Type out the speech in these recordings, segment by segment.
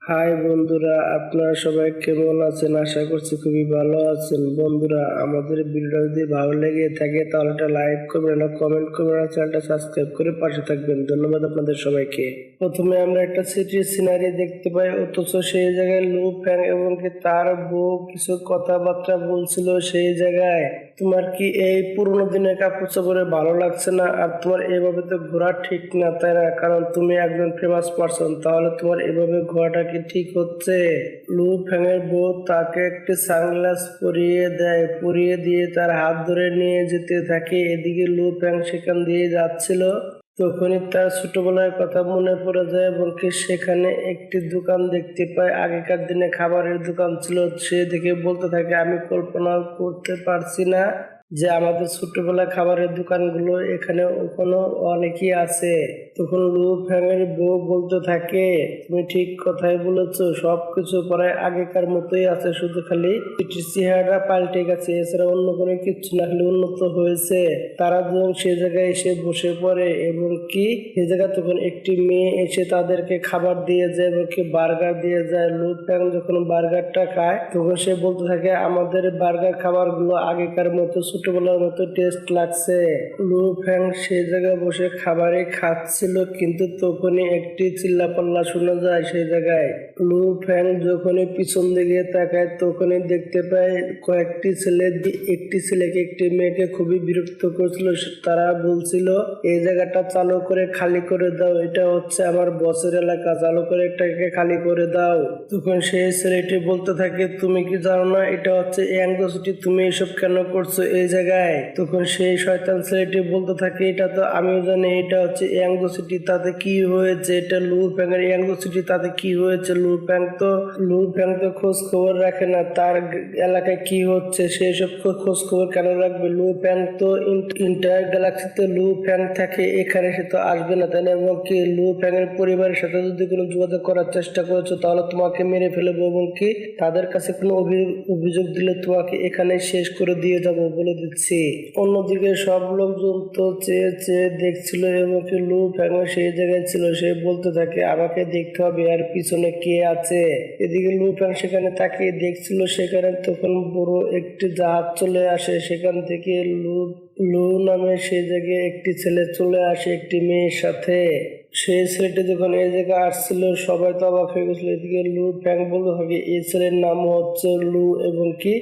High বন্ধুরা, আপনারা সবাই কেমন আছেন? আশা করছি খুবই ভালো আছেন। বন্ধুরা, আমাদের ভিডিওটা যদি ভালো লেগে থাকে তাহলে একটা লাইক করবেন, কমেন্ট করবেন আর চ্যানেলটা সাবস্ক্রাইব করে পাশে থাকবেন। ধন্যবাদ আপনাদের সবাইকে। প্রথমে আমরা একটা সিটির সিনারি দেখতে পাই, অথচ সেই জায়গায় লু ফ্যাং এবং কি তার বউ কিছু কথাবার্তা বলছিল। সেই জায়গায় তোমার কি এই পুরোনো দিনের কাপড় চোপড়ে ভালো লাগছে না? আর তোমার এভাবে তো ঘোরা ঠিক না, তাই না? কারণ তুমি একজন ফেমাস পারসন, তাহলে তোমার এভাবে ঘোরাটা কি ঠিক হচ্ছে? লু ফ্যাংয়ের বউ তাকে একটি সানগ্লাস পরিয়ে দেয়, পরিয়ে দিয়ে তার হাত ধরে নিয়ে যেতে থাকে। এদিকে লু ফ্যাং সেখান দিয়ে যাচ্ছিল, তখনই তার ছোটবেলার কথা মনে পড়ে যায় এবং কি সেখানে একটি দোকান দেখতে পায়। আগেকার দিনে খাবারের দোকান ছিল। সে দেখে বলতে থাকে, আমি কল্পনা করতে পারছি না যে আমাদের ছোটবেলায় খাবারের দোকানগুলো এখানে ওখানে অনেকই আছে। তখন লু ফ্যাংয়ের বউ বলতে থাকে, তুমি ঠিক কথাই বলেছো, সবকিছু প্রায় আগেকার মতোই আছে, শুধু খালি চেহারা পাল্টে গেছে, এছাড়া অন্য কোনো কিছু না, খালি উন্নত হয়েছে। তারা যখন সে জায়গায় এসে বসে পড়ে এবং কি সে জায়গায় তখন একটি মেয়ে এসে তাদেরকে খাবার দিয়ে যায় এবং কি বার্গার দিয়ে যায়। লু ফ্যাং যখন বার্গারটা খায় তখন সে বলতে থাকে, আমাদের বার্গার খাবারগুলো আগেকার মতো ছোটবেলার মতো টেস্ট লাগছে। লু ফ্যাং সে জায়গায় বসে খাবারে খাচ্ছিল, কিন্তু তখনই একটি চিল্লাপাল্লা শোনা যায় সেই জায়গায়। লু ফ্যাং যখনই পিছন দিকে তাকায় তখনই দেখতে পায় কয়েকটি ছেলে একটি ছেলেকে একটি মেয়েকে খুবই বিরক্ত করছিল। তারা বলছিল, এই জায়গাটা চালু করে খালি করে দাও, এটা হচ্ছে আমার বসের এলাকা, চালু করে এটাকে খালি করে দাও। তখন সেই ছেলেটি বলতে থাকে, তুমি কি জানো না এটা হচ্ছে ইয়াংগো সিটি, তুমি এসব কেন করছো এই জায়গায়? তখন সেই শয়তান ছেলেটি বলতে থাকে, এটা তো আমিও জানি, এটা হচ্ছে ইয়াংগো সিটি, তাতে কি হয়েছে? এটা লু ফ্যাং এর ইয়াংগো সিটি, তাতে কি হয়েছে? লু ফ্যাং তো খোঁজ খবর রাখে না, তার এলাকায় কি হচ্ছে সেই সব খোঁজ খবর কেন রাখবে? লু ফ্যাং তো ইন্টার গ্যালাক্সিতে লু ফ্যাং থাকে, এখানে সে তো আসবে না, তাই না? এবং কি লু ফ্যাং এর পরিবারের সাথে যদি কোনো যোগাযোগ করার চেষ্টা করেছো তাহলে তোমাকে মেরে ফেলবো এবং কি তাদের কাছে কোনো অভিযোগ দিলে তোমাকে এখানে শেষ করে দিয়ে যাব, বলে দিচ্ছি। অন্যদিকে সব লোকজন তো চেয়ে চেয়ে দেখছিল এবং কি লু ফ্যাং সেই জায়গায় ছিল। সে বলতে থাকে, আমাকে দেখতে হবে আর পিছনে কে আছে। এদিকে লু ফ্যাং সেখানে তাকিয়ে দেখছিল, সেখানে তখন বড় একটি জাহাজ চলে আসে। সেখান থেকে লু নামে সেই জায়গায় একটি ছেলে চলে আসে একটি মেয়ের সাথে। সেই ছেলেটি যখন এই জায়গায় আসছিল সবাই তো অবাক হয়ে গেছিল। এদিকে লু ফ্যাং বলতে থাকে, এই ছেলের নাম হচ্ছে লু এবং কি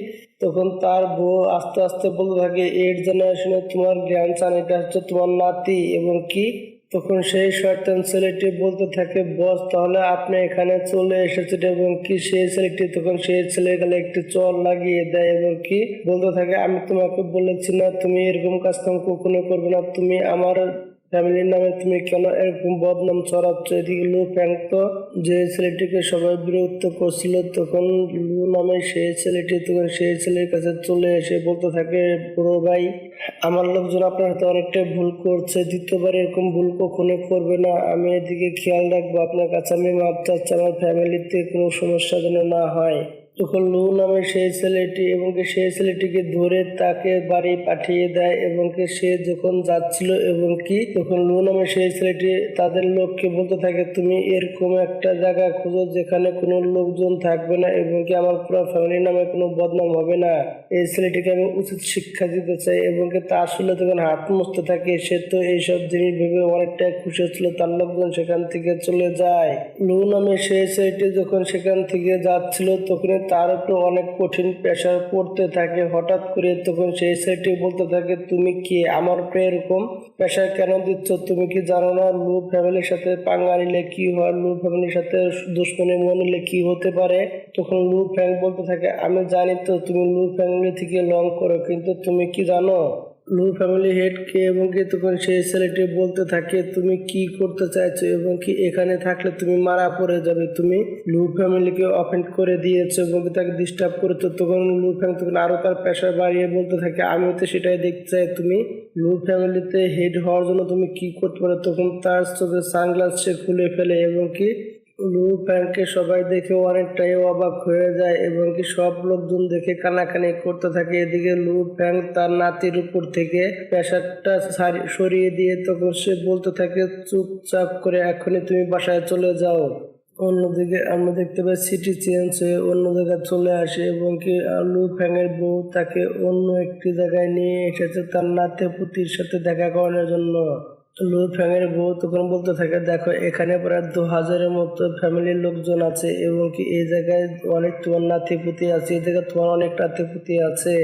তখন তার বউ আস্তে আস্তে বলতে থাকে, 8 জেনারেশনে তোমার গ্র্যান্ডসন, এটা হচ্ছে তোমার নাতি এবং কি তখন সেই শয়তান ছেলেটি বলতে থাকে, বস তাহলে আপনি এখানে চলে এসেছেন এবং কি সেই ছেলেটি তখন সেই ছেলের গালে একটি চর লাগিয়ে দেয় এবং কি বলতে থাকে, আমি তোমাকে বলেছি না তুমি এরকম কাজ কাম কখনো করবে না, তুমি আমার ফ্যামিলির নামে তুমি কেন এরকম বদনাম ছড়াচ্ছ? এদিকে লু ফ্যাং তো যে ছেলেটিকে সবাই বিরক্ত করছিল, তখন লু নামে সেই ছেলেটি তখন সেই ছেলের কাছে চলে এসে বলতে থাকে, বড় ভাই, আমার লোকজন আপনার হাতে অনেকটা ভুল করছে, দ্বিতীয়বার এরকম ভুল কখনো করবে না, আমি এদিকে খেয়াল রাখবো, আপনার কাছে আমি মাপ চাচ্ছি, আমার ফ্যামিলিতে কোনো সমস্যা যেন না হয়। তখন লু নামে সেই ছেলেটি এবং সেই ছেলেটিকে ধরে তাকে বাড়ি পাঠিয়ে দেয় এবং সে যখন যাচ্ছিল এবং কি তখন লু নামে সেই ছেলেটি তাদের লোককে বলতে থাকে, তুমি এরকম একটা জায়গা খুঁজো যেখানে কোনো লোকজন থাকবে না এবং কি আমার পুরো ফ্যামিলির নামে কোনো বদনাম হবে না। এই ছেলেটিকে আমি উচিত শিক্ষা দিতে চাই এবং কি তা আসলে তখন হাত মুছতে থাকে। সে তো এইসব জিনিস ভেবে অনেকটা খুশি হচ্ছিল। তার লোকজন সেখান থেকে চলে যায়। লু নামে সেই ছেলেটি যখন সেখান থেকে যাচ্ছিল তখন তার উপর অনেক কঠিন প্রেশার পড়তে থাকে। হঠাৎ করে তখন সেই ছেলেটি বলতে থাকে, তুমি কি আমার উপরে এরকম প্রেশার কেন দিচ্ছ? তুমি কি জানো না লু ফ্যামিলির সাথে পাঙ্গা নিলে কি হয়, লু ফ্যামিলির সাথে দুশ্মনী মনে নিলে কি হতে পারে? তখন লু ফ্যাং বলতে থাকে, আমি জানি তো তুমি লু ফ্যামিলি থেকে লং করো, কিন্তু তুমি কি জানো লু ফ্যামিলি হেড কে? এবং কি তখন সেই ছেলেটি বলতে থাকে, তুমি কি করতে চাইছো এবং কি এখানে থাকলে তুমি মারা পড়ে যাবে, তুমি লু ফ্যামিলিকে অফেন্ড করে দিয়েছো এবং কি তাকে ডিস্টার্ব করেছো। তখন লু ফ্যাং তখন আরো তার প্রেশার বাড়িয়ে বলতে থাকে, আমিও তো সেটাই দেখতে চাই, তুমি লু ফ্যামিলিতে হেড হওয়ার জন্য তুমি কি করতে পারো? তখন তার চোখে সানগ্লাস সে খুলে ফেলে এবং কি লু ফ্যাংকে সবাই দেখে অনেকটাই অবাক হয়ে যায় এবং কি সব লোকজন দেখে কানাকানি করতে থাকে। এদিকে লু ফ্যাং তার নাতির উপর থেকে প্রেশারটা সরিয়ে দিয়ে তখন সে বলতে থাকে, চুপচাপ করে এখনই তুমি বাসায় চলে যাও। অন্যদিকে আমরা দেখতে পাই সিটি চেঞ্জ হয়ে অন্য জায়গায় চলে আসে এবং কি লু ফ্যাংয়ের বউ তাকে অন্য একটি জায়গায় নিয়ে এসেছে তার নাতে পুতির সাথে দেখা করানোর জন্য। লু ফ্যাংয়ের বউ তখন বলতে থাকে, দেখো এখানে প্রায় 2000-এর মতো ফ্যামিলির লোকজন আছে এবং কি এই জায়গায় অনেক তোমার নাতিপুতি আছে, এই জায়গায় তোমার অনেক নাতিপুতি আছে।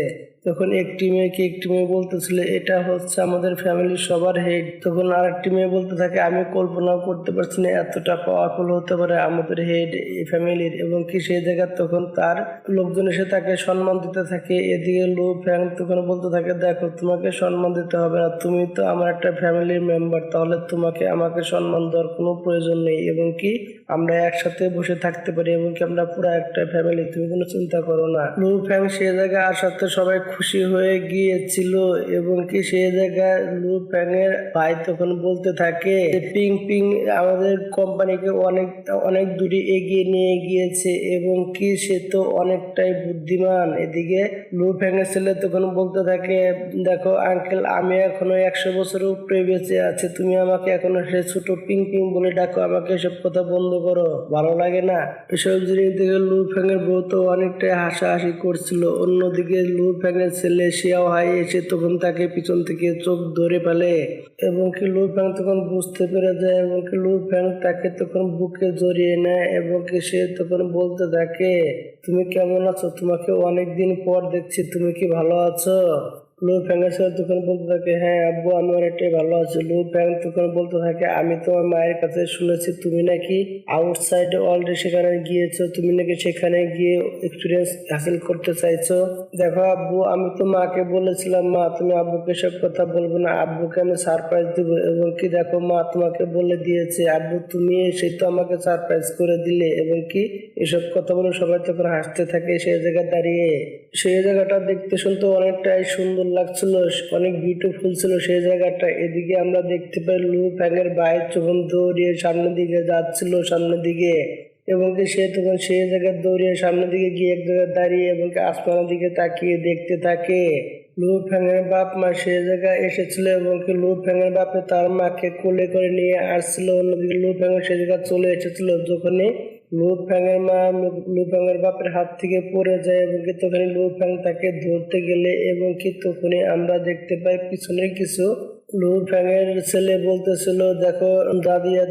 তখন একটি মেয়ে বলতেছিল এটা হচ্ছে আমাদের ফ্যামিলির সবার হেড। তখন আরেকটি মেয়ে বলতে থাকে, আমি কল্পনা করতে পারছি না এতটা পাওয়ারফুল হতে পারে আমাদের হেড এই ফ্যামিলির, এবং কি সেই জায়গায় তখন তার লোকজন এসে তাকে সম্মান দিতে থাকে। এদিকে লু ফ্যাং তখন বলতে থাকে, দেখো তোমাকে সম্মান দিতে হবে না, তুমি তো আমার একটা ফ্যামিলির মেম্বার, তাহলে তোমাকে আমাকে সম্মান দেওয়ার কোনো প্রয়োজন নেই, এবং কি আমরা একসাথে বসে থাকতে পারি এবং কি আমরা পুরো একটা ফ্যামিলি, তুমি কোনো চিন্তা করো না। লু ফ্যাং সেই জায়গায় আসাতে সবাই খুশি হয়ে গিয়েছিল এবং কি সেই জায়গায় লু ফ্যাং এর ভাই তখন বলতে থাকে পিং পিং আমাদের কোম্পানিকে অনেক অনেক দূরে এগিয়ে নিয়ে গিয়েছে এবং কি সে তো অনেকটাই বুদ্ধিমান। এদিকে লু ফ্যাং এর ছেলে তখন বলতে থাকে, দেখো আঙ্কেল আমি এখনো 100 বছরের উপরে বেঁচে আছি, তুমি আমাকে এখনো সে ছোট পিং পিং বলে ডাকো, আমাকে এসব কথা বন্ধ করো, ভালো লাগে না। এসব জিনিস দেখে লু ফ্যাং এর বউ তো অনেকটাই হাসাহাসি করছিল। অন্যদিকে লু ফ্যাং এর ছেলে শিয়াও হাই এসে তখন তাকে পিছন থেকে চোখ ধরে ফেলে এবং কি লু ফ্যাং তখন বুঝতে পেরে যায় এবং কি লু ফ্যাং তাকে তখন বুকে জড়িয়ে নেয় এবং কি সে তখন বলতে থাকে, তুমি কেমন আছো, তোমাকে অনেকদিন পর দেখছি, তুমি কি ভালো আছো? লু ফ্যাং এর সাথে তখন বলতে থাকে, হ্যাঁ আব্বু আমি অনেকটাই ভালো আছি। লু ফ্যাং তখন বলতে থাকে, আমি তোমার মায়ের কাছে শুনেছি তুমি নাকি আউটসাইড ওয়ার্ল্ডে সেখানে গিয়েছো, তুমি নাকি সেখানে গিয়ে এক্সপিরিয়েন্স হাসিল করতে চাইছো। দেখো আব্বু আমি তো মাকে বলেছিলাম, মা তুমি আব্বুকে সব কথা বলবো না, আব্বুকে আমি সারপ্রাইজ দেবো, এবং কি দেখো মা তোমাকে বলে দিয়েছে আব্বু তুমি এসে তো আমাকে সারপ্রাইজ করে দিলে, এবং কি এসব কথা বলে সবাই তখন হাসতে থাকে সেই জায়গায় দাঁড়িয়ে। সেই জায়গাটা দেখতে শুনতে অনেকটাই সুন্দর লাগছিল, অনেক বিউটিফুল ছিল সেই জায়গাটা। এদিকে আমরা দেখতে পাই লু ফ্যাং এর বাইক যখন দৌড়িয়ে সামনের দিকে যাচ্ছিল সামনের দিকে, এবং কি সে তখন সেই জায়গায় দৌড়িয়ে সামনের দিকে গিয়ে এক জায়গায় দাঁড়িয়ে এবং কি আসমানের দিকে তাকিয়ে দেখতে থাকে। লু ফ্যাং এর বাপ মা সেই জায়গায় এসেছিল এবং কি লু ফ্যাং এর বাপে তার মাকে কোলে করে নিয়ে আসছিল। অন্যদিকে লু ফ্যাং সেই জায়গায় চলে এসেছিল যখনই লু ফ্যাং এর মা লু ফ্যাং এর বাপের হাত থেকে পড়ে যায় এবং কি তখনই লু ফ্যাং তাকে ধরতে গেলে এবং কি তখনই আমরা দেখতে পাই পিছনে কিছু লু ফ্যাং এর ছেলে বলতেছিল, দেখো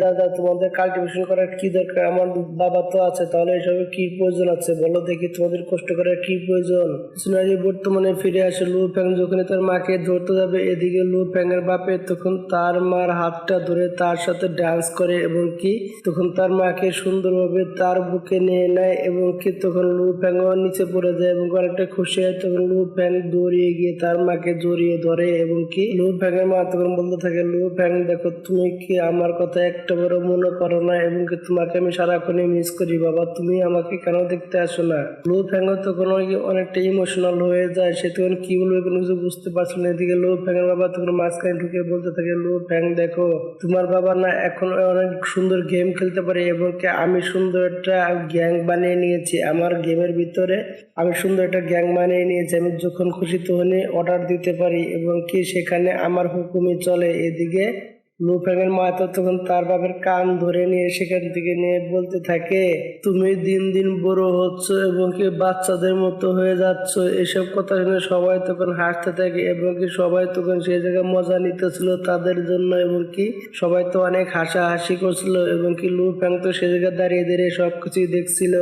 দাদা তোমাদের কাল্টিভেশন করার কি দরকার, আমার বাবা তো আছে, তাহলে এসবের কি প্রয়োজন আছে বলো দেখি, তোমাদের কষ্ট করার কি প্রয়োজন। সিনারি বর্তমানে ফিরে আসে লু ফ্যাং যখন তার মাকে ধরতে যাবে, এদিকে লু ফ্যাং এর বাপে তখন তার মার হাতটা ধরে তার সাথে ডান্স করে এবং কি তখন তার মাকে সুন্দরভাবে তার বুকে নিয়ে নেয় এবং কি তখন লু ফ্যাং নিচে পড়ে যায় এবং অনেকটা খুশি হয়। তখন লু ফ্যাং দৌড়িয়ে গিয়ে তার মাকে জড়িয়ে ধরে এবং কি লু ফ্যাং এর মা তখন বলতে থাকে, লু ফ্যাং দেখো তুমি কি আমার কথা একটা বড় মনে করো না এবং কি তোমাকে আমি সারাক্ষণই মিস করি বাবা, তুমি আমাকে কেন দেখতে আসো না। লু ফ্যাং তখন অনেকটা ইমোশনাল হয়ে যায়, সে তখন কি বলবে কোনো কিছু বুঝতে পারছিল না। এদিকে লু ফ্যাং এর বাবা তখন মাঝখানে ঢুকে বলতে থাকে, লু ফ্যাং দেখো তোমার বাবা না এখন অনেক সুন্দর গেম খেলতে পারে এবং কি আমি সুন্দর একটা গ্যাং বানিয়ে নিয়েছি, আমার গেমের ভিতরে আমি সুন্দর একটা গ্যাং বানিয়ে নিয়েছি, আমি যখন খুশি তখনই অর্ডার দিতে পারি এবং কি সেখানে আমার হুকুমই চলে। এদিকে লু ফ্যাং এর মা তো তখন তার বাপের কান ধরে নিয়ে সেখান থেকে নিয়ে বলতে থাকে, তুমি দিন দিন বড় হচ্ছ এবং কি বাচ্চাদের মতো হয়ে যাচ্ছ। এসব কথা শুনে সবাই তখন হাসতে থাকে এবং কি সবাই তখন সেই জায়গায় মজা নিতেছিল তাদের জন্য এবং কি সবাই তো অনেক হাসাহাসি করছিল এবং কি লু ফ্যাং তো সেই জায়গায় দাঁড়িয়ে দাঁড়িয়ে সবকিছুই দেখছিল।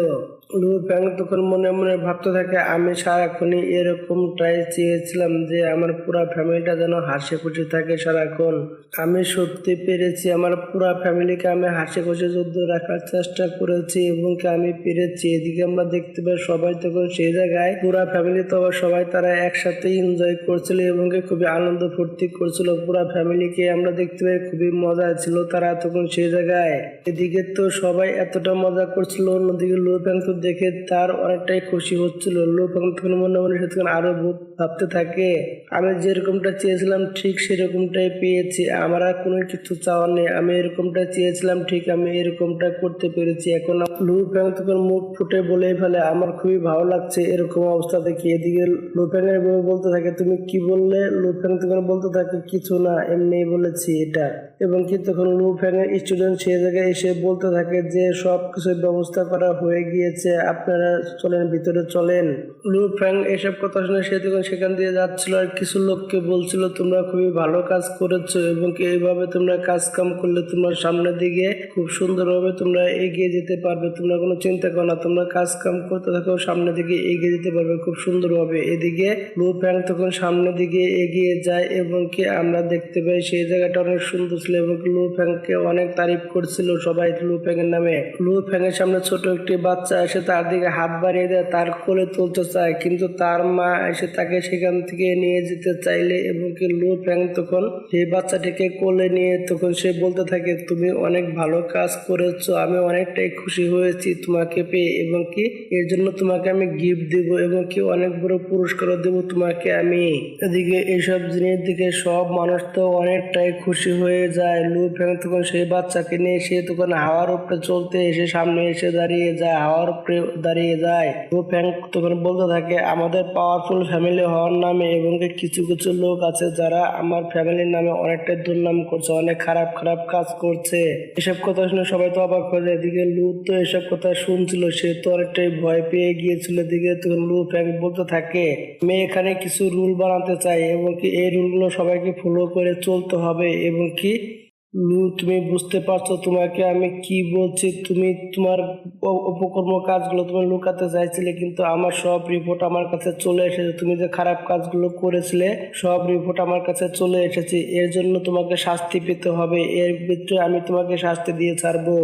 লু ফ্যাং তখন মনে মনে ভাবতে থাকে, আমি সারাক্ষণই এরকমটাই চেয়েছিলাম যে আমার পুরা ফ্যামিলিটা যেন হাসি খুশি থাকে সারাক্ষণ। আমি সত্যি পেরেছি, আমার পুরা ফ্যামিলিকে আমি হাসি খুশি যুদ্ধ রাখার চেষ্টা করেছি এবং কি আমি পেরেছি। এদিকে আমরা দেখতে পাই সবাই তখন সেই জায়গায় পুরা ফ্যামিলি তো সবাই তারা একসাথে এনজয় করছিল এবং কি খুবই আনন্দ ফুর্তি করছিল। পুরা ফ্যামিলিকে আমরা দেখতে পাই খুবই মজা ছিল তারা তখন সেই জায়গায়। এদিকে তো সবাই এতটা মজা করছিল, অন্যদিকে লু ফ্যাং তো দেখে তার অনেকটাই খুশি হচ্ছিল। লু ফ্যাং তখন মনে মনে সে তখন আরো ভাবতে থাকে আমি যেরকমটা চেয়েছিলাম ঠিক সেরকমটাই পেয়েছি, আমার আর কোনো কিছু চাওয়ার নেই, আমি এরকমটা চেয়েছিলাম ঠিক আমি এরকমটা করতে পেরেছি। এখন লুফ্যাং তখন মুখ ফুটে বলেই ফেলে আমার খুবই ভালো লাগছে এরকম অবস্থা দেখে। এদিকে লুফ্যাংয়ের বউ বলতে থাকে তুমি কি বললে? লুফ্যাং তখন বলতে থাকে কিছু না, এমনি বলেছি এটা। এবং কি তখন লুফ্যাংয়ের স্টুডেন্ট সেই জায়গায় এসে বলতে থাকে যে সব কিছুর ব্যবস্থা করা হয়ে গিয়েছে, আপনারা চলেন, ভিতরে চলেন। লুফ্যাং এসব কথা শুনে সে তখন সেখান দিয়ে যাচ্ছিল আর কিছু লোককে বলছিল তোমরা খুবই ভালো কাজ করেছো এবং কি এইভাবে তোমরা কাজ কাম করলে তোমরা সামনের দিকে খুব সুন্দরভাবে তোমরা এগিয়ে যেতে পারবে, তোমরা কোনো চিন্তা করো না, তোমরা কাজ কাম করতে থাকো, সামনের দিকে এগিয়ে যেতে পারবে খুব সুন্দরভাবে। এদিকে লুফ্যাং তখন সামনের দিকে এগিয়ে যায় এবং কি আমরা দেখতে পাই সেই জায়গাটা অনেক সুন্দর ছিল এবং লুফ্যাংকে অনেক তারিফ করছিল সবাই লুফ্যাংয়ের নামে। লুফ্যাংয়ের সামনে ছোট একটি বাচ্চা এসে তার দিকে হাত বাড়িয়ে দেয়, তার কোলে তুলতে চায়, কিন্তু তার মা এসে তাকে সেখান থেকে নিয়ে যেতে চাইলে এবং কি লুফ্যাং তখন সেই বাচ্চাটিকে কোলে নিয়ে তখন সে বলতে থাকে তুমি অনেক ভালো কাজ করেছো, আমি অনেকটাই খুশি হয়েছি তোমাকে পেয়ে এবং কি এর জন্য তোমাকে আমি গিফট দিব এবং কি অনেক বড় পুরস্কারও দেব তোমাকে আমি। এদিকে এইসব জিনিস দিকে সব মানুষ তো অনেকটাই খুশি হয়ে যায়। লুফ্যাং তখন সেই বাচ্চাকে নিয়ে সে তখন হাওয়ার উপরে চলতে এসে সামনে এসে দাঁড়িয়ে যায়, হাওয়ার উপরে দাঁড়িয়ে যায়। লুফ্যাং তখন বলতে থাকে আমাদের পাওয়ারফুল ফ্যামিলি হওয়ার নামে এবং কিছু কিছু লোক আছে যারা আমার ফ্যামিলির নামে অনেকটা দুর্নাম করছে, অনেক খারাপ খারাপ কাজ করছে। এসব কথা শুনে সবাই তো অবাক হয়ে যায়। এদিকে লু তো এসব কথা শুনছিল, সে তো অনেকটাই ভয় পেয়ে গিয়েছিল। এদিকে তখন লুফ্যাং বলতে থাকে আমি এখানে কিছু রুল বানাতে চাই এবং কি এই রুলগুলো সবাইকে ফলো করে চলতে হবে এবং কি তুমি বুঝতে পারছো তোমাকে আমি কি বলছি? তুমি তোমার অপকর্ম কাজগুলো তুমি লুকাতে চাইছিলে, কিন্তু আমার সব রিপোর্ট আমার কাছে চলে এসেছে, তুমি যে খারাপ কাজগুলো করেছিলে সব রিপোর্ট আমার কাছে চলে এসেছে, এর জন্য তোমাকে শাস্তি পেতে হবে, এর ভিতরে আমি তোমাকে শাস্তি দিয়ে ছাড়বো।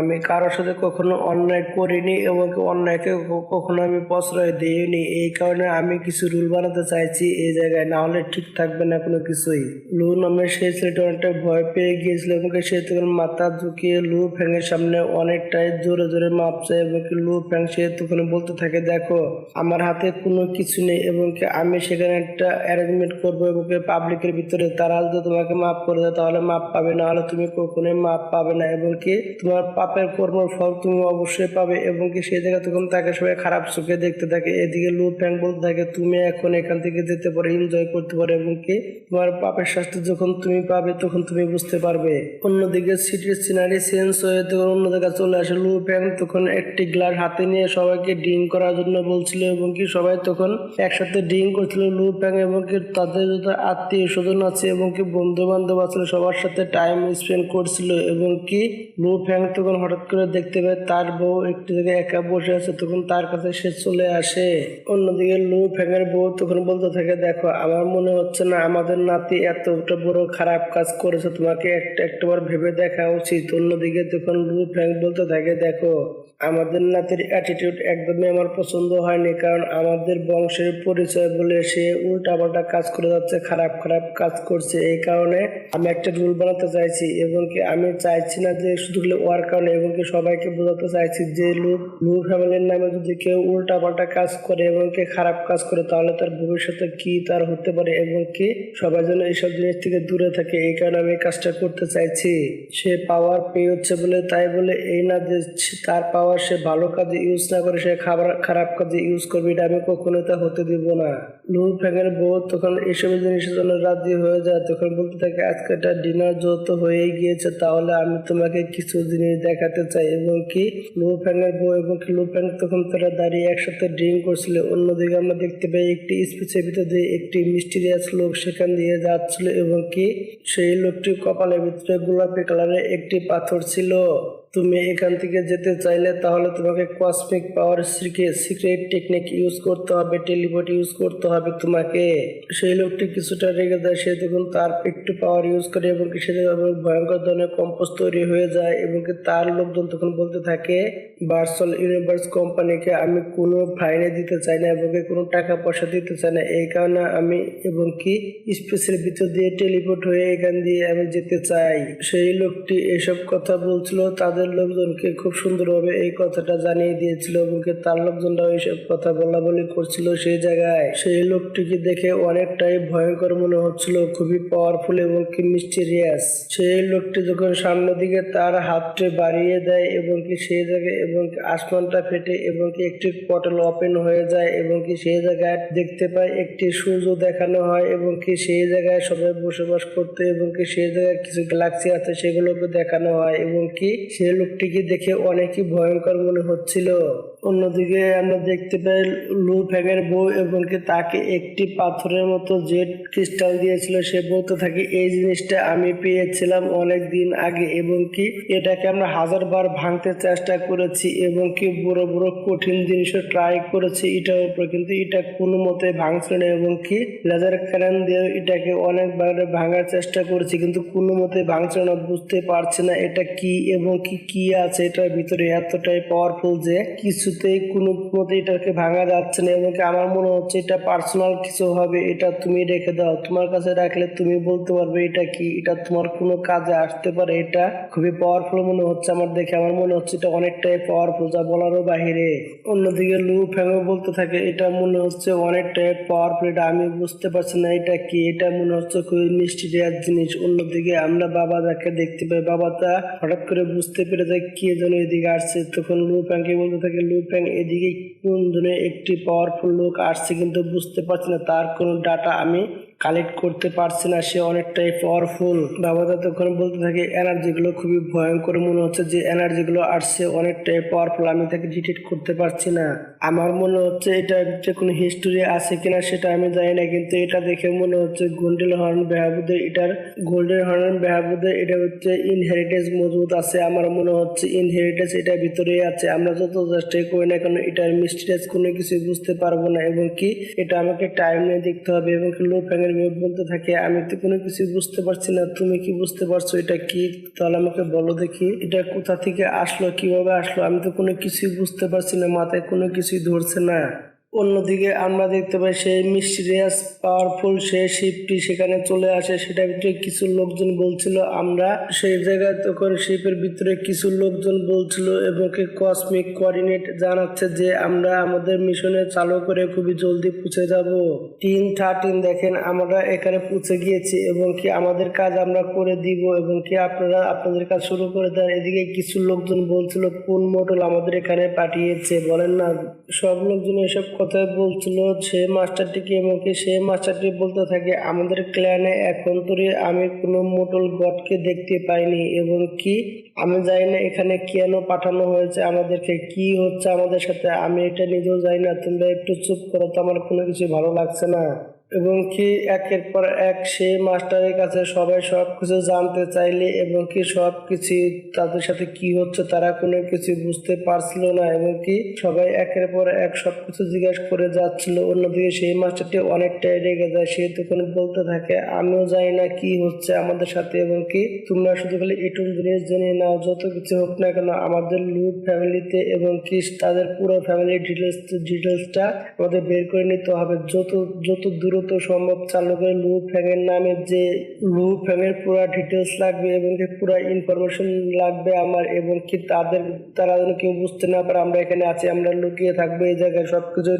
আমি কারোর সাথে কখনো অন্যায় করিনি এবং অন্যায়কে কখনো আমি প্রশ্রয় দিইনি, এই কারণে আমি কিছু রুল বানাতে চাইছি এই জায়গায়, না হলে ঠিক থাকবে না কোনো কিছুই। লু নামের সেই ছেলেটা অনেকটা ভয় পেয়ে গিয়েছিল এবং সে তখন মাথা ঝুঁকিয়ে লুফ্যাংয়ের সামনে অনেকটাই জোরে জোরে মাপছে এবং লুফ্যাং সে তখন বলতে থাকে দেখো আমার হাতে কোনো কিছু নেই এবং আমি সেখানে একটা অ্যারেঞ্জমেন্ট করবো এবং পাবলিকের ভিতরে তারা যদি তোমাকে মাফ করে দেয় তাহলে মাপ পাবে, না হলে তুমি কখনোই মাপ পাবে না এবং কি তোমার পাপের কর্মের ফল তুমি অবশ্যই পাবে এবং কি সেই জায়গা তখন তাকে সবাই খারাপ চোখে দেখতে থাকে। এদিকে লুফ্যাং বলতে থাকে তুমি এখন এখান থেকে যেতে পারো, এনজয় করতে পারো এবং কি তোমার পাপের শাস্তি যখন তুমি পাবে তখন তুমি বুঝতে পারবে। অন্যদিকে সিটির সিনারি চেঞ্জ হয়ে তখন অন্য জায়গায় চলে আসে। লুফ্যাং তখন একটি গ্লাস হাতে নিয়ে সবাইকে ড্রিঙ্ক করার জন্য বলছিল এবং কি সবাই তখন একসাথে ড্রিঙ্ক করছিল। লুফ্যাং এবং কি তাদের যত আত্মীয় স্বজন আছে এবং কি বন্ধু বান্ধব আছে সবার সাথে টাইম স্পেন্ড করছিল এবং কি লুফ্যাং তখন হঠাৎ করে দেখতে পায় তার বউ একটি জায়গায় একা বসে আছে, তখন তার কাছে সে চলে আসে। অন্যদিকে লুফ্যাংয়ের বউ তখন বলতে থাকে দেখো আমার মনে হচ্ছে না আমাদের নাতি এতটা বড় খারাপ কাজ করেছে, তোমাকে একটাবার ভেবে দেখা উচিত। অন্যদিকে তখন লুফ্যাং বলতে থাকে দেখো আমাদের নাতির অ্যাটিটিউড একদমই আমার পছন্দ হয়নি, কারণ আমাদের বংশের পরিচয় বলে সে উল্টাপাল্টা কাজ করে যাচ্ছে, খারাপ খারাপ কাজ করছে। এই কারণে আমি একটা রুল বানাতে চাইছি এবং কি আমি চাইছি না যে শুধু ওর কারণে এবং কি সবাইকে বোঝাতে চাইছি যে লু ফ্যামিলির নামে যদি কেউ উল্টাপাল্টা কাজ করে এবং কি খারাপ কাজ করে তাহলে তার ভবিষ্যতে কি তার হতে পারে এবং কি সবাই যেন এইসব জিনিস থেকে দূরে থাকে, এই কারণে আমি কাজটা করতে চাইছি। সে পাওয়ার পেয়ে হচ্ছে বলে তাই বলে এই না যে তার পাওয়ার সে ভালো কাজে ইউজ না করে সে খারাপ কাজে ইউজ করবে, এটা আমি কখনো তা হতে দিব না। লুফ্যাংয়ের বউ তখন এইসব জিনিসের জন্য রাজি হয়ে যায়, তখন বলতে থাকে আজকে একটা ডিনার যত হয়ে গিয়েছে তাহলে আমি তোমাকে কিছু জিনিস দেখাতে চাই এবং কি লুফ্যাংয়ের বউ এবং লুফ্যাং তখন তারা দাঁড়িয়ে একসাথে ড্রিঙ্ক করছিল। অন্যদিকে আমরা দেখতে পাই একটি স্পিচের ভিতরে দিয়ে একটি মিস্টিরিয়াস লোক সেখান দিয়ে যাচ্ছিল এবং কি সেই লোকটির কপালের ভিতরে গোলাপি কালারের একটি পাথর ছিল। তুমি এখান থেকে যেতে চাইলে তাহলে তোমাকে কসমিক পাওয়ার সিক্রেট টেকনিক ইউজ করতে হবে, টেলিপোর্ট ইউজ করতে হবে তোমাকে। সেই লোকটি কিছুটা রেগে যায়, সে তখন তার একটু পাওয়ার ইউজ করে এবং সে ভয়ঙ্কর ধরনের কম্পোজ তৈরি হয়ে যায় এবং তার লোকজন তখন বলতে থাকে ভার্চুয়াল ইউনিভার্স কোম্পানিকে আমি কোনো ফাইনে দিতে চাই না এবং কোনো টাকা পয়সা দিতে চাই না, এই কারণে আমি এবং কি স্পেসের ভিতর দিয়ে টেলিপোর্ট হয়ে এখান দিয়ে আমি যেতে চাই। সেই লোকটি এসব কথা বলছিল, তাদের আমাদের লোকজনকে খুব সুন্দরভাবে এই কথাটা জানিয়ে দিয়েছিল এবং কি তার লোকজনরা এইসব কথা বলা বলি করছিল সেই জায়গায়। সেই লোকটিকে দেখে অনেকটাই ভয়ঙ্কর মনে হচ্ছিল, খুবই পাওয়ারফুল এবং কি মিস্টিরিয়াস। সেই লোকটি যখন সামনের দিকে তার হাতটি বাড়িয়ে দেয় এবং কি সেই জায়গায় এবং আসমানটা ফেটে এবং কি একটি পোর্টাল ওপেন হয়ে যায় এবং কি সেই জায়গায় দেখতে পায় একটি সূর্য দেখানো হয় এবং কি সেই জায়গায় সবাই বসবাস করতে এবং কি সেই জায়গায় কিছু গ্যালাক্সি আছে সেগুলোকে দেখানো হয় এবং কি সেই লোকটিকে দেখে অনেকই ভয়ঙ্কর মনে হচ্ছিল। অন্যদিকে আমরা দেখতে পাই লু ফ্যাংয়ের বউ এবং কি তাকে একটি পাথরের মতো জেড ক্রিস্টাল দিয়েছিল। সে বলতে থাকে এই জিনিসটা আমি পেয়েছিলাম অনেক দিন আগে এবং কি এটাকে আমরা 1000বার ভাঙতে চেষ্টা করেছি এবং কি বড় বড় কঠিন জিনিসও ট্রাই করেছি এটার উপর, কিন্তু এটা কোনো মতে ভাঙছিল না এবং কি লেজার ক্যানন দিয়ে এটাকে অনেকবার ভাঙার চেষ্টা করেছি কিন্তু কোনো মতে ভাঙছিল না। বুঝতে পারছি না এটা কি এবং কি আছে এটার ভিতরে, এতটাই পাওয়ারফুল যে কিছুতেই কোনো মতে এটাকে ভাঙা যাচ্ছে না এবং আমার মনে হচ্ছে এটা পার্সোনাল কিছু হবে, এটা তুমি রেখে দাও, তোমার কাছে রাখলে তুমি বলতে পারবে এটা কি, এটা তোমার কোনো কাজে আসতে পারে, এটা খুবই পাওয়ারফুল মনে হচ্ছে আমার দেখে। আমার মনে হচ্ছে এটা অনেকটাই পাওয়ারফুল যা বলারও বাহিরে। অন্যদিকে লু ফ্যাংও বলতে থাকে এটা মনে হচ্ছে অনেকটাই পাওয়ারফুল, এটা আমি বুঝতে পারছি না এটা কি, এটা মনে হচ্ছে খুবই মিস্টিরিয়াস জিনিস। অন্যদিকে আমরা বাবাটাকে দেখতে পাই, বাবাটা হঠাৎ করে বুঝতে পেরে যায় কে যেন এদিকে আসছে। তখন লু ফ্যাংকে বলতে থাকে লু ফ্যাং এদিকে কোন ধরনের একটি পাওয়ারফুল লোক আসছে কিন্তু বুঝতে পারছি না, তার কোনো ডাটা আমি কালেক্ট করতে পারছি না, সে অনেকটাই পাওয়ারফুল। বাবাদা তখন বলতে থাকে এনার্জিগুলো খুবই ভয়ঙ্কর মনে হচ্ছে, যে এনার্জিগুলো আসছে অনেকটাই পাওয়ারফুল, আমি তাকে ডিটেক্ট করতে পারছি না। আমার মনে হচ্ছে এটা কোনো হিস্টোরি আছে কিনা সেটা আমি জানি না, কিন্তু এটা দেখে মনে হচ্ছে গোল্ডেন হর্ন বেহাবুদের এটার গোল্ডেন হর্ন বেহাবুদের এটা হচ্ছে ইনহেরিটেন্স মজবুত আছে। আমার মনে হচ্ছে ইনহেরিটেন্স এটার ভিতরেই আছে, আমরা যত চেষ্টাই করি না কেন এটার মিস্টিরিয়াস কোনো কিছু বুঝতে পারবো না এবং কি এটা আমাকে টাইম নিয়ে দেখতে হবে। এবং কি লো ফ্যাংয়ের বলতে থাকে আমি তো কোনো কিছু বুঝতে পারছি না, তুমি কি বুঝতে পারছো এটা কি, তাহলে আমাকে বলো দেখি এটা কোথা থেকে আসলো, কিভাবে আসলো, আমি তো কোনো কিছুই বুঝতে পারছি না, মাথায় কোনো কিছুই ধরছে না। অন্যদিকে আমরা দেখতে পাই সেই মিস্টিরিয়াস পাওয়ারফুল সেই শিপটি সেখানে চলে আসে, সেটার ভিতরে কিছু লোকজন বলছিল আমরা সেই জায়গায়, তখন শিপের ভিতরে কিছু লোকজন বলছিল এবং কি কসমিক কোঅর্ডিনেট জানাচ্ছে যে আমরা আমাদের মিশনে চালু করে খুবই জলদি পৌঁছে যাব। 13 দেখেন আমরা এখানে পৌঁছে গিয়েছি এবং কি আমাদের কাজ আমরা করে দিব এবং কি আপনারা আপনাদের কাজ শুরু করে দেন। এদিকে কিছু লোকজন বলছিল কোন মডেল আমাদের এখানে পাঠিয়েছে বলেন না, সব লোকজন এসব কথাই বলছিল সেই মাস্টারটিকে এবং কি সেই মাস্টারটি বলতে থাকে আমাদের ক্ল্যানে এখন ধরে আমি কোনো মোটল গডকে দেখতে পাইনি এবং কি আমি জানি না এখানে কেন পাঠানো হয়েছে আমাদেরকে, কি হচ্ছে আমাদের সাথে আমি এটা নিজেও জানি না, তোমরা একটু চুপ করো তো, আমার কোনো কিছু ভালো লাগছে না। এবং কি একের পর এক সেই মাস্টারের কাছে সবাই সব কিছু জানতে চাইলে এবং কি সব কিছু তাদের সাথে কি হচ্ছে তারা কোনো কিছু বুঝতে পারছিল না এবং কি সবাই একের পর এক সব কিছু জিজ্ঞাসা করে যাচ্ছিল। অন্যদিকে সেই মাস্টারটি অনেকটাই রেগে যায়, সে তখন বলতে থাকে আমিও জানি না কি হচ্ছে আমাদের সাথে এবং কি তোমরা শুধু খালি এটুকু জিনিস জেনে নাও, যত কিছু হোক না কেন আমাদের লুট ফ্যামিলিতে এবং কি তাদের পুরো ফ্যামিলির ডিটেলসটা আমাদের বের করে নিতে হবে, যত দ্রুত সম্ভব চালু করে লু ফ্যাংয়ের নামে যে লু ফ্যাংয়ের পুরো ডিটেলস লাগবে এবং কি পুরো ইনফরমেশন লাগবে আমার এবং কি তারা যেন কেউ বুঝতে না পারে আমরা এখানে আছি, আমরা লুকিয়ে থাকবো এই জায়গায়, সবকিছু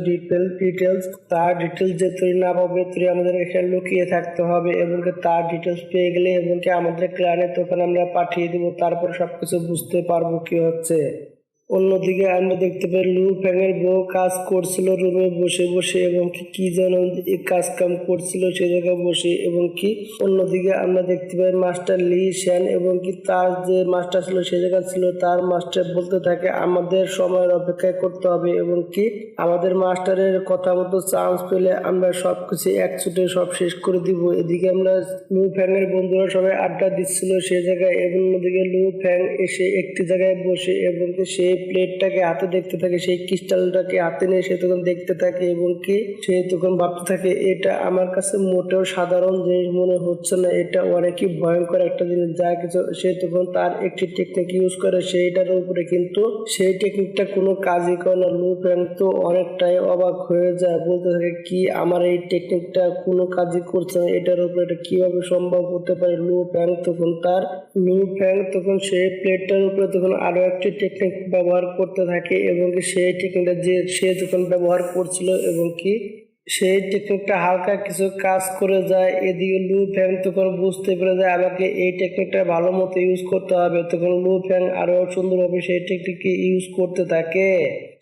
ডিটেলস তার ডিটেলস যে তুই না পাবে তুই আমাদের এখানে লুকিয়ে থাকতে হবে এবং কি তার ডিটেলস পেয়ে গেলে এবং কি আমাদের ক্লানে তখন আমরা পাঠিয়ে দিব, তারপর সবকিছু বুঝতে পারবো কি হচ্ছে। অন্যদিকে আমরা দেখতে পাই লু ফ্যাংয়ের বউ কাজ করছিল রুমে বসে বসে এবং কি যেন কাজ কাম করছিল সে জায়গায় বসে এবং কি অন্যদিকে আমরা দেখতে পাই মাস্টার লি শ্যান এবং কি তার যে মাস্টার ছিল সে জায়গায় ছিল, তার মাস্টার বলতে থাকে আমাদের সময়ের অপেক্ষা করতে হবে এবং কি আমাদের মাস্টারের কথা মতো চান্স পেলে আমরা সবকিছু একছুটে সব শেষ করে দিব। এদিকে আমরা লু ফ্যাংয়ের বন্ধুরা সবাই আড্ডা দিচ্ছিল সে জায়গায় এবং অন্যদিকে লু ফ্যাং এসে একটি জায়গায় বসে এবং কি সে সেই প্লেটটাকে হাতে দেখতে থাকে, সেই ক্রিস্টালটাকে হাতে নিয়ে সে তখন দেখতে থাকে এবং কি সে তখন ভাবতে থাকে এটা আমার কাছে মোটেও সাধারণ জিনিস মনে হচ্ছে না, এটা অনেকই ভয়ঙ্কর একটা জিনিস। যা কিছু সে তখন তার একটি টেকনিক ইউজ করে, সেইটার উপরে কিন্তু সেই টেকনিকটা কোনো কাজই করে না। লু ফ্যাং তো অনেকটাই অবাক হয়ে যায়, বলতে থাকে কি আমার এই টেকনিকটা কোনো কাজই করছে না, এটার উপরে এটা কিভাবে সম্ভব হতে পারে। লু ফ্যাং তখন সেই প্লেটটার উপরে তখন আরো একটি টেকনিক ব্যবহার করতে থাকে এবং কি সেই টেকনিকটা যে সে যখন ব্যবহার করছিল এবং কি সেই টেকনিকটা হালকা কিছু কাজ করে যায়। এদিকে লু ফ্যাং তখন বুঝতে পেরে যায় আমাকে এই টেকনিকটা ভালো মতো ইউজ করতে হবে। তখন লু ফ্যাং আরো সুন্দরভাবে সেই টেকনিকটি ইউজ করতে থাকে।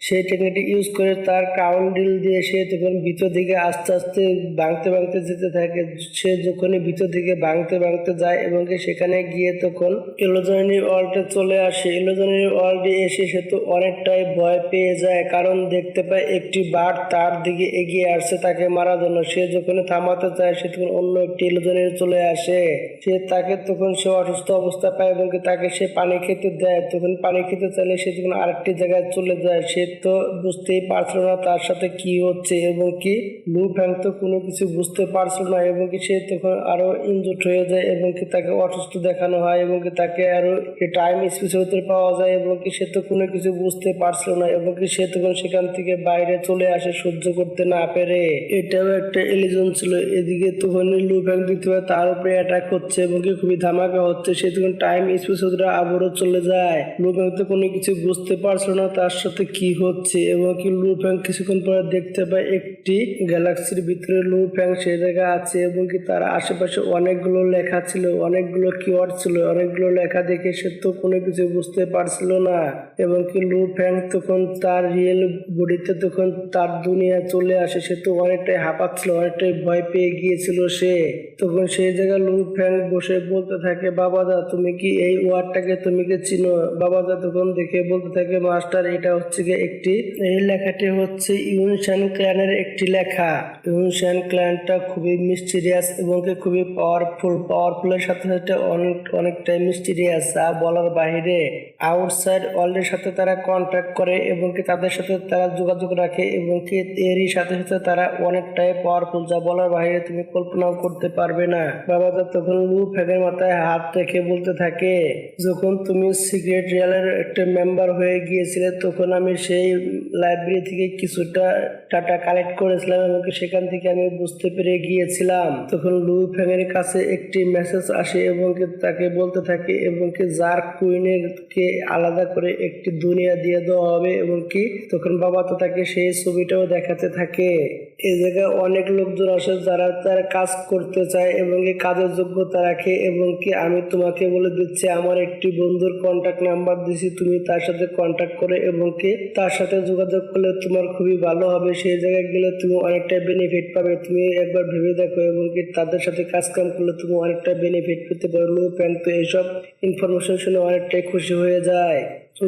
সেই টেকনিকটি ইউজ করে তার কাউন্ট ডিল দিয়ে সে তখন ভিতর দিকে আস্তে আস্তে ভাঙতে ভাঙতে যেতে থাকে। সে যখনই ভিতর দিকে ভাঙতে ভাঙতে যায় এবং কি সেখানে গিয়ে তখন ইলুশনারি ওয়ার্ল্ডে চলে আসে। ইলুশনারি ওয়ার্ল্ডে এসে সে তো অনেকটাই ভয় পেয়ে যায়, কারণ দেখতে পায় একটি বাঘ তার দিকে এগিয়ে আসছে তাকে মারার জন্য। সে যখন থামাতে চায় সে তখন অন্য একটি ইলুশনারি চলে আসে। তখন সে অসুস্থ অবস্থা পায় এবং কি তাকে সে পানি খেতে দেয়। তখন পানি খেতে চাইলে সে যখন আরেকটি জায়গায় চলে যায়। সে তো বুঝতেই পারছিল না তার সাথে কি হচ্ছে এবং কি লু ফ্যাং তো কোনো কিছু বুঝতে পারছিল না এবং কি সে তখন আরো ইনজুর্ড হয়ে যায় এবং কি তাকে অসুস্থ দেখানো হয় এবং কি তাকে আরো টাইম স্পেস হতে পাওয়া যায় এবং কি সে তো কোনো কিছু বুঝতে পারছিল না এবং কি সে তখন সেখান থেকে বাইরে চলে আসে সহ্য করতে না পেরে। এটাও একটা ইলিউশন ছিল। এদিকে তখন লু ফ্যাং দেখতে পায় তার উপরে অ্যাটাক হচ্ছে এবং কি খুবই ধামাকা হচ্ছে। সে তখন টাইম স্পেস হতে আবারও চলে যায়। লু ফ্যাং তো কোনো কিছু বুঝতে পারছিল না তার সাথে কি হচ্ছে এবং কি লু ফ্যাং কিছুক্ষণ পরে দেখতে পায় একটি গ্যালাক্সির ভিতরে লু ফ্যাং সে জায়গা আছে এবং কি তার আশেপাশে অনেকগুলো লেখা ছিল, অনেকগুলো কিওয়ার্ড ছিল। অনেকগুলো লেখা দেখে সে তো কোনো কিছু বুঝতে পারছিল না এবং কি লু ফ্যাং তখন তার রিয়েল বডিতে তখন তার দুনিয়া চলে আসে। সে তো অনেকটাই হাঁপাচ্ছিল, অনেকটাই ভয় পেয়ে গিয়েছিল সে। তখন সেই জায়গায় লু ফ্যাং বসে বলতে থাকে বাবাদা তুমি কি এই ওয়ার্ডটাকে তুমি কি চিনো? বাবাদা তখন দেখে বলতে থাকে মাস্টার এটা হচ্ছে গিয়ে এই লেখাটি হচ্ছে ইউনশান ক্ল্যানের একটি লেখা। ইউনশান ক্ল্যানটা খুবই মিস্টিরিয়াস এবং খুবই পাওয়ারফুলের সাথে সাথে অনেকটাই মিস্টিরিয়াস, যা বলার বাইরে। আউটসাইড ওয়ার্ল্ডের সাথে তারা কন্ট্যাক্ট করে এবং কি তাদের সাথে তারা যোগাযোগ রাখে এবং কি এরই সাথে সাথে তারা অনেকটাই পাওয়ারফুল, যা বলার বাইরে তুমি কল্পনাও করতে পারবে না। বাবাদা তখন লু ফ্যাংয়ের মাথায় হাত রেখে বলতে থাকে যখন তুমি সিক্রেট রিয়ালের একটা মেম্বার হয়ে গিয়েছিলে তখন আমি সেই লাইব্রেরি থেকে কিছুটা ডাটা কালেক্ট করেছিলাম এবং সেখান থেকে আমি বুঝতে পেরে গিয়েছিলাম। তখন লু ফ্যাংয়ের কাছে একটি মেসেজ আসে এবং তাকে বলতে থাকে এবং কি জার্ক কুইনের কে আলাদা করে একটি দুনিয়া দিয়ে দেওয়া হবে এবং কি তখন বাবা তো তাকে সেই ছবিটাও দেখাতে থাকে। এই জায়গায় অনেক লোকজন আসে যারা তার কাজ করতে চায় এবং কি কাজের যোগ্যতা রাখে এবং কি আমি তোমাকে বলে দিচ্ছি আমার একটি বন্ধুর কন্ট্যাক্ট নাম্বার দিছি, তুমি তার সাথে কন্ট্যাক্ট করে এবং কি তার সাথে যোগাযোগ করলে তোমার খুবই ভালো হবে। সেই জায়গায় গেলে তুমি অনেকটা বেনিফিট পাবে, তুমি একবার ভেবে দেখো এবং কি তাদের সাথে কাজ কাম করলে তুমি অনেকটা বেনিফিট পেতে পারো। লু ফ্যাং তো এইসব ইনফরমেশন শুনে অনেকটাই খুশি হয়ে যায়।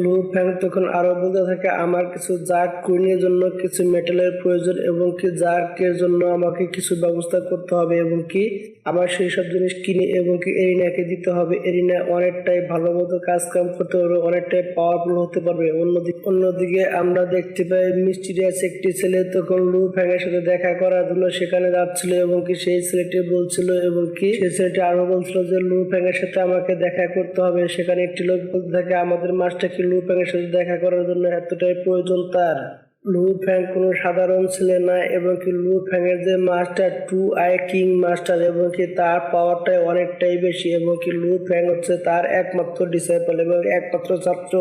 লু ফ্যাং তখন আরো বলতে থাকে আমার কিছু জার্ক কুইনের জন্য কিছু মেটালের প্রয়োজন এবং কি জার্কের জন্য আমাকে কিছু ব্যবস্থা করতে হবে এবং কি আমার সেই সব জিনিস কিনে এবং কি এরিনাকে দিতে হবে। এরিনা অনেকটাই ভালো মতো কাজ কাম করতে পারবে, অনেকটাই পাওয়ারফুল হতে পারবে। অন্যদিকে আমরা দেখতে পাই মিস্টিরিয়াস একটি ছেলে তখন লু ফ্যাং এর সাথে দেখা করার জন্য সেখানে যাচ্ছিল এবং কি সেই ছেলেটি বলছিল এবং কি সেই ছেলেটি আরো বলছিল যে লু ফ্যাং এর সাথে আমাকে দেখা করতে হবে। সেখানে একটি লোক বলতে থাকে আমাদের মাস্টার কি লু ফ্যাং এর সাথে দেখা করার জন্য এতটাই প্রয়োজন তার? লু ফ্যাং কোনো সাধারণ ছেলে না এবং কি লু ফ্যাং এর যে মাস্টার টু আই কিং মাস্টার এবং কি তার পাওয়ারটাই অনেকটাই বেশি এবং কি লু ফ্যাং হচ্ছে তার একমাত্র ডিসাইপল এবং একমাত্র ছাত্র।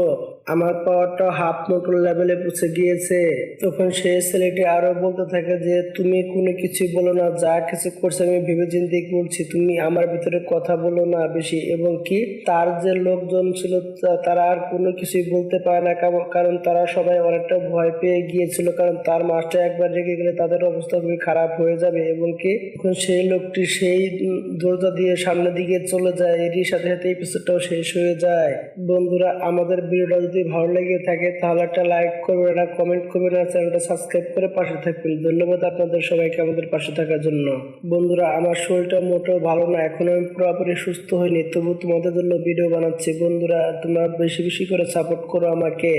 আমার পাওয়ারটা হাফ মোটর লেভেলে পৌঁছে গিয়েছে। তখন সেই ছেলেটি আরো বলতে থাকে যে তুমি কোনো কিছু বলো না, যা কিছু করছে আমি ভেবে চিন্তে করছি, তুমি আমার ভিতরে কথা বলো না বেশি। এবং কি তার যে লোকজন ছিল তারা আর কোনো কিছুই বলতে পারে না, কারণ তারা সবাই অনেকটা ভয় পেয়ে গিয়েছিল, কারণ তার মাস্টার একবার রেগে গেলে তাদের অবস্থা খুবই খারাপ হয়ে যাবে এবং কি সেই লোকটি সেই দরজা দিয়ে সামনের দিকে চলে যায়। এরই সাথে সাথে এপিসোডটাও শেষ হয়ে যায়। বন্ধুরা আমাদের ভিডিওটা যদি ভালো লেগে থাকে তাহলে একটা লাইক করবেন, একটা কমেন্ট করবেন আর চ্যানেলটা সাবস্ক্রাইব করে পাশে থাকবেন। ধন্যবাদ আপনাদের সবাইকে আমাদের পাশে থাকার জন্য। বন্ধুরা আমার শরীরটা মোটেও ভালো না, এখন আমি পুরোপুরি সুস্থ হইনি, তবু তোমাদের জন্য ভিডিও বানাচ্ছি। বন্ধুরা তোমরা বেশি বেশি করে সাপোর্ট করো আমাকে।